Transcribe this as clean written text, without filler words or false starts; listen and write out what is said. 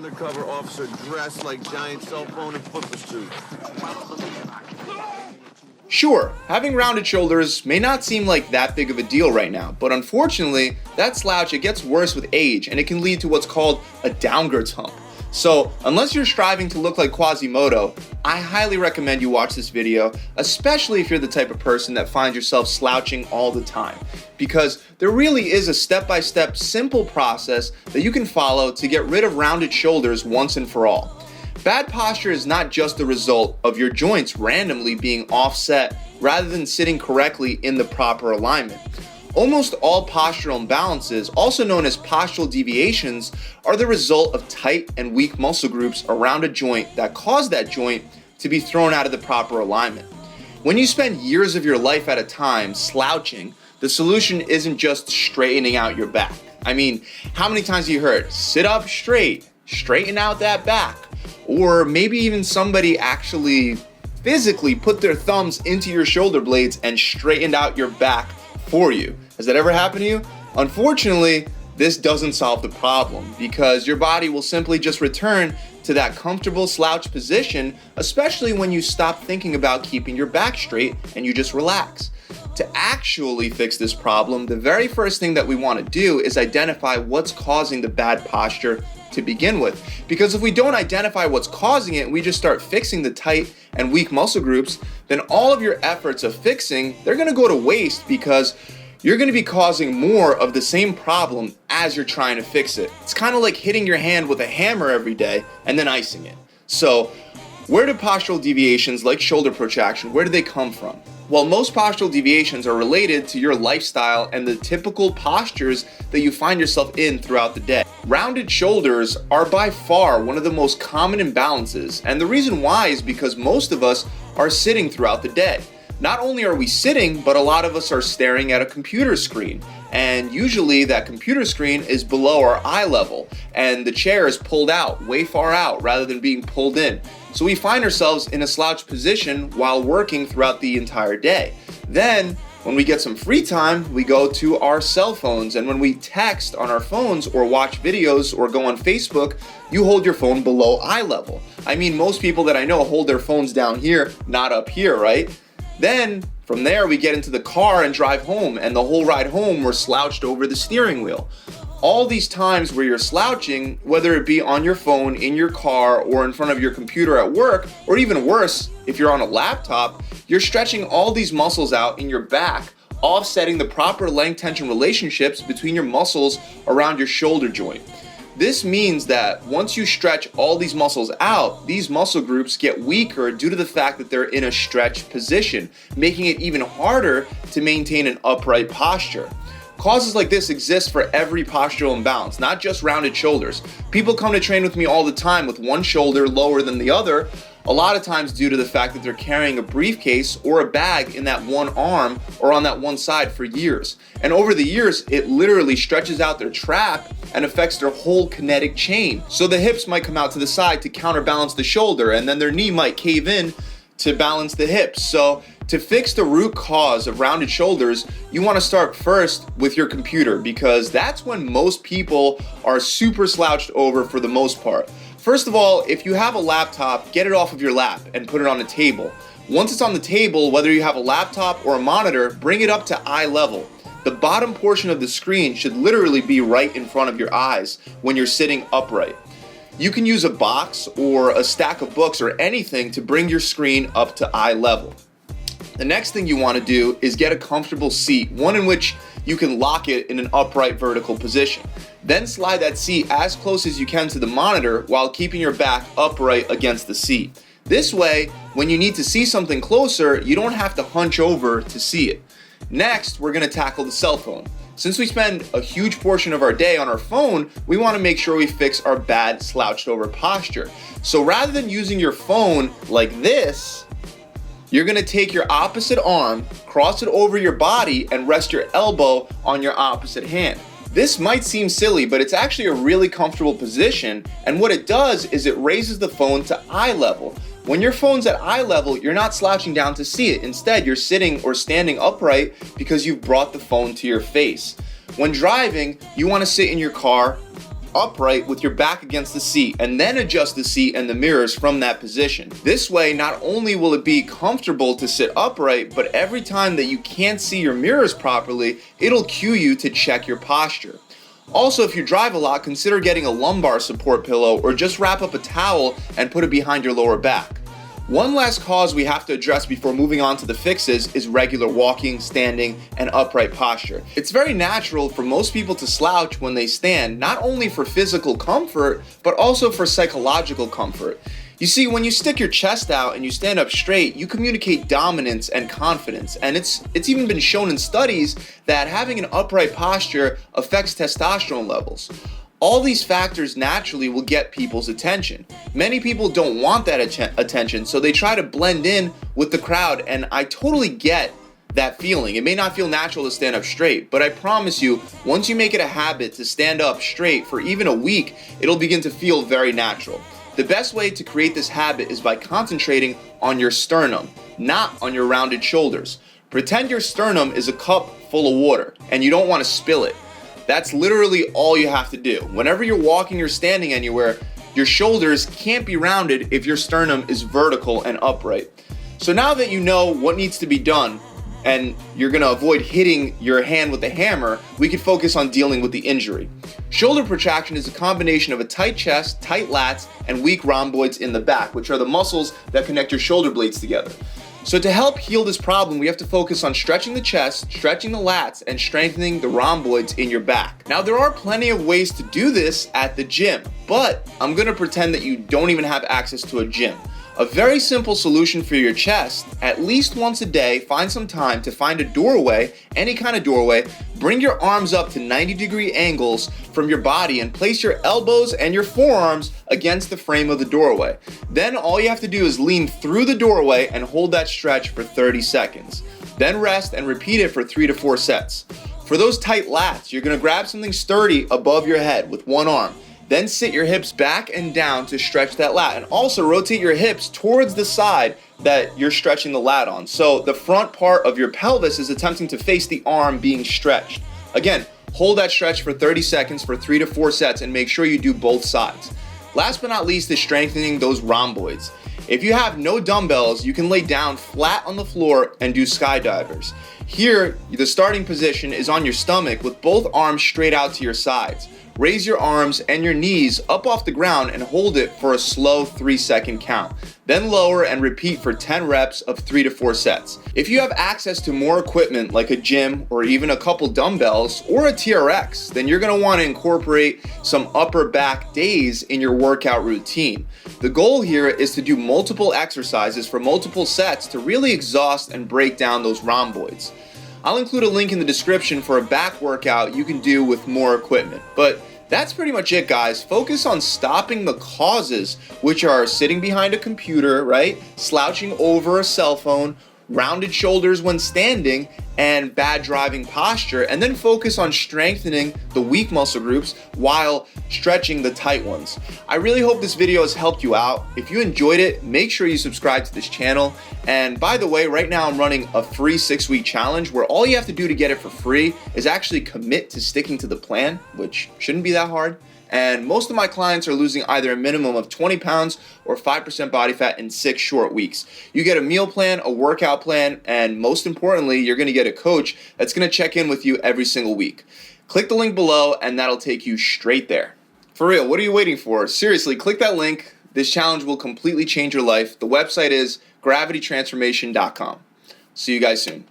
Undercover officer dressed like giant cell phone and football suit. Sure, having rounded shoulders may not seem like that big of a deal right now, but unfortunately, that slouch, it gets worse with age, and it can lead to what's called a downwards hump. So, unless you're striving to look like Quasimodo, I highly recommend you watch this video, especially if you're the type of person that finds yourself slouching all the time. Because there really is a step-by-step simple process that you can follow to get rid of rounded shoulders once and for all. Bad posture is not just the result of your joints randomly being offset rather than sitting correctly in the proper alignment. Almost all postural imbalances, also known as postural deviations, are the result of tight and weak muscle groups around a joint that cause that joint to be thrown out of the proper alignment. When you spend years of your life at a time slouching, the solution isn't just straightening out your back. I mean, how many times have you heard, sit up straight, straighten out that back? Or maybe even somebody actually physically put their thumbs into your shoulder blades and straightened out your back for you. Has that ever happened to you? Unfortunately, this doesn't solve the problem because your body will simply just return to that comfortable slouch position, especially when you stop thinking about keeping your back straight and you just relax. To actually fix this problem, the very first thing that we want to do is identify what's causing the bad posture to begin with. Because if we don't identify what's causing it, we just start fixing the tight and weak muscle groups, then all of your efforts of fixing, they're gonna go to waste because you're gonna be causing more of the same problem as you're trying to fix it. It's kind of like hitting your hand with a hammer every day and then icing it. So, where do postural deviations like shoulder protraction, where do they come from? Well, most postural deviations are related to your lifestyle and the typical postures that you find yourself in throughout the day. Rounded shoulders are by far one of the most common imbalances, and the reason why is because most of us are sitting throughout the day. Not only are we sitting, but a lot of us are staring at a computer screen, and usually that computer screen is below our eye level, and the chair is pulled out, way far out, rather than being pulled in. So we find ourselves in a slouched position while working throughout the entire day. Then, when we get some free time, we go to our cell phones, and when we text on our phones or watch videos or go on Facebook, you hold your phone below eye level. I mean, most people that I know hold their phones down here, not up here, right? Then, from there, we get into the car and drive home, and the whole ride home, we're slouched over the steering wheel. All these times where you're slouching, whether it be on your phone, in your car, or in front of your computer at work, or even worse, if you're on a laptop, you're stretching all these muscles out in your back, offsetting the proper length-tension relationships between your muscles around your shoulder joint. This means that once you stretch all these muscles out, these muscle groups get weaker due to the fact that they're in a stretched position, making it even harder to maintain an upright posture. Causes like this exist for every postural imbalance, not just rounded shoulders. People come to train with me all the time with one shoulder lower than the other, a lot of times due to the fact that they're carrying a briefcase or a bag in that one arm or on that one side for years. And over the years, it literally stretches out their trap and affects their whole kinetic chain. So the hips might come out to the side to counterbalance the shoulder, and then their knee might cave in to balance the hips. So to fix the root cause of rounded shoulders, you want to start first with your computer, because that's when most people are super slouched over for the most part. First of all, if you have a laptop, get it off of your lap and put it on a table. Once it's on the table, whether you have a laptop or a monitor, bring it up to eye level. The bottom portion of the screen should literally be right in front of your eyes when you're sitting upright. You can use a box or a stack of books or anything to bring your screen up to eye level. The next thing you want to do is get a comfortable seat, one in which you can lock it in an upright vertical position. Then slide that seat as close as you can to the monitor while keeping your back upright against the seat. This way, when you need to see something closer, you don't have to hunch over to see it. Next, we're going to tackle the cell phone. Since we spend a huge portion of our day on our phone, we want to make sure we fix our bad slouched over posture. So rather than using your phone like this, you're going to take your opposite arm, cross it over your body, and rest your elbow on your opposite hand. This might seem silly, but it's actually a really comfortable position, and what it does is it raises the phone to eye level. When your phone's at eye level, you're not slouching down to see it. Instead, you're sitting or standing upright because you've brought the phone to your face. When driving, you want to sit in your car upright with your back against the seat, and then adjust the seat and the mirrors from that position. This way, not only will it be comfortable to sit upright, but every time that you can't see your mirrors properly, it'll cue you to check your posture. Also, if you drive a lot, consider getting a lumbar support pillow or just wrap up a towel and put it behind your lower back. One last cause we have to address before moving on to the fixes is regular walking, standing, and upright posture. It's very natural for most people to slouch when they stand, not only for physical comfort, but also for psychological comfort. You see, when you stick your chest out and you stand up straight, you communicate dominance and confidence. And it's even been shown in studies that having an upright posture affects testosterone levels. All these factors naturally will get people's attention. Many people don't want that attention, so they try to blend in with the crowd, and I totally get that feeling. It may not feel natural to stand up straight, but I promise you, once you make it a habit to stand up straight for even a week, it'll begin to feel very natural. The best way to create this habit is by concentrating on your sternum, not on your rounded shoulders. Pretend your sternum is a cup full of water and you don't want to spill it. That's literally all you have to do. Whenever you're walking or standing anywhere, your shoulders can't be rounded if your sternum is vertical and upright. So now that you know what needs to be done, and you're gonna avoid hitting your hand with a hammer, we could focus on dealing with the injury. Shoulder protraction is a combination of a tight chest, tight lats, and weak rhomboids in the back, which are the muscles that connect your shoulder blades together. So to help heal this problem, we have to focus on stretching the chest, stretching the lats, and strengthening the rhomboids in your back. Now, there are plenty of ways to do this at the gym, but I'm gonna pretend that you don't even have access to a gym. A very simple solution for your chest: at least once a day, find some time to find a doorway, any kind of doorway, bring your arms up to 90-degree angles from your body and place your elbows and your forearms against the frame of the doorway. Then all you have to do is lean through the doorway and hold that stretch for 30 seconds. Then rest and repeat it for 3 to 4 sets. For those tight lats, you're gonna grab something sturdy above your head with one arm. Then sit your hips back and down to stretch that lat, and also rotate your hips towards the side that you're stretching the lat on. So the front part of your pelvis is attempting to face the arm being stretched. Again, hold that stretch for 30 seconds for 3 to 4 sets and make sure you do both sides. Last but not least is strengthening those rhomboids. If you have no dumbbells, you can lay down flat on the floor and do skydivers. Here, the starting position is on your stomach with both arms straight out to your sides. Raise your arms and your knees up off the ground and hold it for a slow 3-second count. Then lower and repeat for 10 reps of 3 to 4 sets. If you have access to more equipment like a gym or even a couple dumbbells or a TRX, then you're gonna wanna incorporate some upper back days in your workout routine. The goal here is to do multiple exercises for multiple sets to really exhaust and break down those rhomboids. I'll include a link in the description for a back workout you can do with more equipment. But that's pretty much it, guys. Focus on stopping the causes, which are sitting behind a computer, right? Slouching over a cell phone, rounded shoulders when standing, and bad driving posture, and then focus on strengthening the weak muscle groups while stretching the tight ones. I really hope this video has helped you out. If you enjoyed it, make sure you subscribe to this channel. And by the way, right now I'm running a free 6-week challenge where all you have to do to get it for free is actually commit to sticking to the plan, which shouldn't be that hard. And most of my clients are losing either a minimum of 20 pounds or 5% body fat in 6 short weeks. You get a meal plan, a workout plan, and most importantly, you're gonna get a coach that's gonna check in with you every single week. Click the link below and that'll take you straight there. For real, what are you waiting for? Seriously, click that link. This challenge will completely change your life. The website is gravitytransformation.com. See you guys soon.